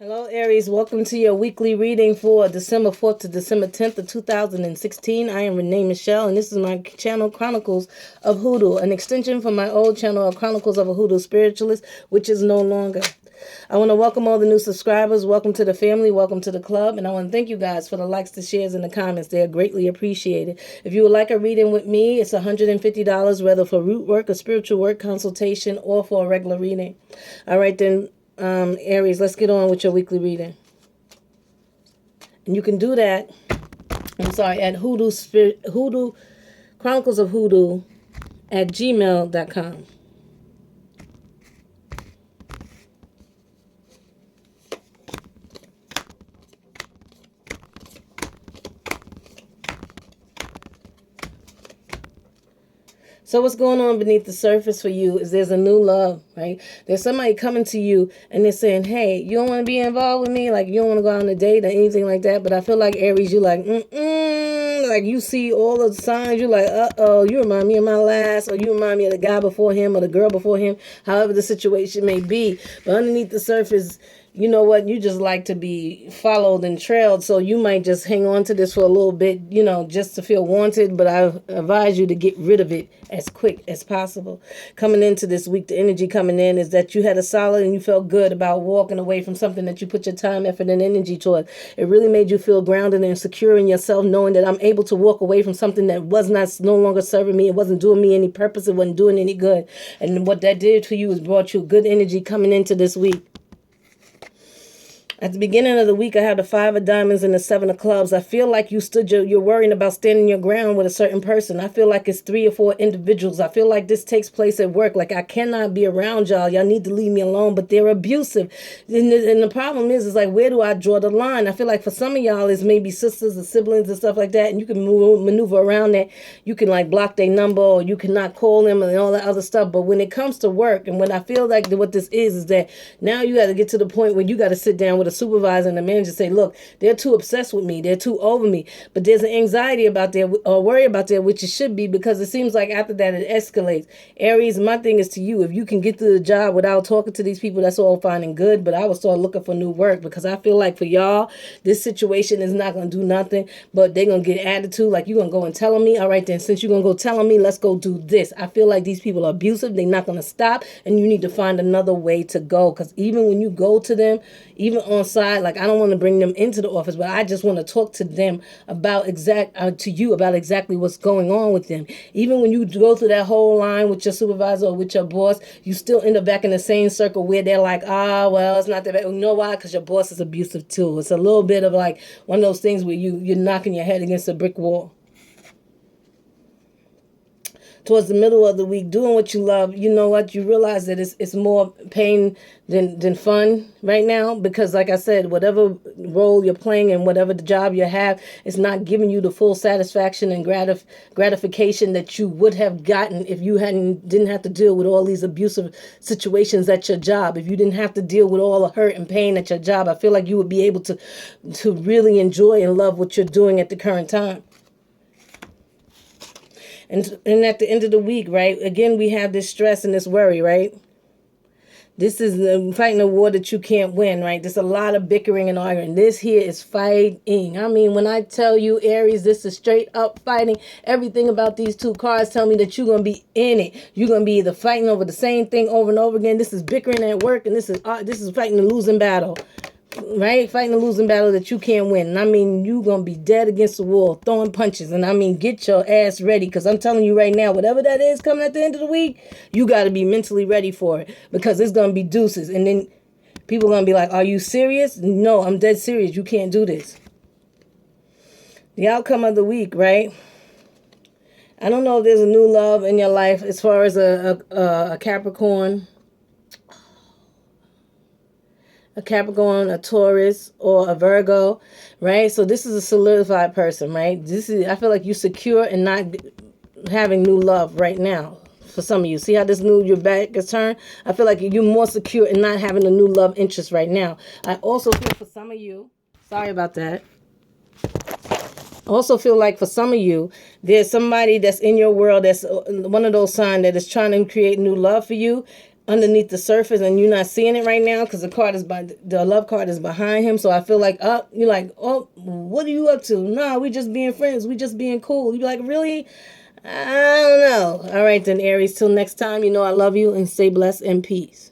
Hello, Aries. Welcome to your weekly reading for December 4th to December 10th of 2016. I am Renee Michelle, and this is my channel, Chronicles of Hoodoo, an extension from my old channel of Chronicles of a Hoodoo Spiritualist, which is no longer. I want to welcome all the new subscribers. Welcome to the family. Welcome to the club. And I want to thank you guys for the likes, the shares, and the comments. They are greatly appreciated. If you would like a reading with me, it's $150, whether for root work, a spiritual work consultation, or for a regular reading. All right, then. Aries, let's get on with your weekly reading. And you can do that, at Hoodoo Chronicles of Hoodoo at gmail.com. So what's going on beneath the surface for you is there's a new love, right? There's somebody coming to you and they're saying, hey, you don't want to be involved with me? Like, you don't want to go on a date or anything like that. But I feel like, Aries, you're like, like you see all the signs. You're like, uh-oh, you remind me of my last, or you remind me of the guy before him or the girl before him, however the situation may be. But underneath the surface, you know what, you just like to be followed and trailed, so you might just hang on to this for a little bit, just to feel wanted, but I advise you to get rid of it as quick as possible. Coming into this week, the energy coming in is that you had a solid and you felt good about walking away from something that you put your time, effort, and energy toward. It really made you feel grounded and secure in yourself, knowing that I'm able to walk away from something that was no longer serving me. It wasn't doing me any purpose. It wasn't doing any good. And what that did for you is brought you good energy coming into this week. At the beginning of the week, I had the 5 of diamonds and the 7 of clubs. I feel like you're worrying about standing your ground with a certain person. I feel like it's 3 or 4 individuals. I feel like this takes place at work. Like, I cannot be around y'all. Y'all need to leave me alone, but they're abusive. And the problem is like, where do I draw the line? I feel like for some of y'all, it's maybe sisters or siblings and stuff like that, and you can maneuver around that. You can like block their number, or you cannot call them and all that other stuff. But when it comes to work, and when I feel like what this is that now you got to get to the point where you got to sit down with a supervisor and the manager, say, look, they're too obsessed with me, they're too over me. But there's an anxiety about that, or worry about that, which it should be, because it seems like after that it escalates. Aries, my thing is to you, if you can get through the job without talking to these people, that's all fine and good, but I would start looking for new work, because I feel like for y'all, this situation is not going to do nothing, but they're going to get attitude, like you're going to go and tell me, all right then, since you're going to go telling me, let's go do this. I feel like these people are abusive, they're not going to stop, and you need to find another way to go, because even when you go to them, even on side, like I don't want to bring them into the office, but I just want to talk to them about exactly what's going on with them. Even when you go through that whole line with your supervisor or with your boss, you still end up back in the same circle where they're like, well, it's not that bad. You know why? Because your boss is abusive too. It's a little bit of like one of those things where you're knocking your head against a brick wall. Towards the middle of the week, doing what you love, you know what, you realize that it's more pain than fun right now, because like I said, whatever role you're playing and whatever the job you have, it's not giving you the full satisfaction and gratification that you would have gotten if you didn't have to deal with all these abusive situations at your job. If you didn't have to deal with all the hurt and pain at your job, I feel like you would be able to really enjoy and love what you're doing at the current time. And at the end of the week, right, again, we have this stress and this worry, right? This is fighting a war that you can't win, right? There's a lot of bickering and arguing. This here is fighting. I mean, when I tell you, Aries, this is straight up fighting. Everything about these 2 cards tell me that you're going to be in it. You're going to be either fighting over the same thing over and over again. This is bickering at work, and this is fighting a losing battle. Right? Fighting a losing battle that you can't win. And I mean, you going to be dead against the wall, throwing punches. And I mean, get your ass ready, because I'm telling you right now, whatever that is coming at the end of the week, you got to be mentally ready for it, because it's going to be deuces. And then people are going to be like, are you serious? No, I'm dead serious. You can't do this. The outcome of the week, right? I don't know if there's a new love in your life as far as a Capricorn, a Taurus, or a Virgo, right? So this is a solidified person, right? I feel like you're secure and not having new love right now. For some of you, see how your back is turned? I feel like you're more secure in not having a new love interest right now. I also feel for some of you, sorry about that. I also feel like for some of you, there's somebody that's in your world that's one of those signs that is trying to create new love for you. underneath the surface and you're not seeing it right now because the love card is behind him. So I feel like, you're like, oh, what are you up to? Nah, we just being friends. We just being cool. You be like, really? I don't know. All right then, Aries. Till next time, I love you and stay blessed and peace.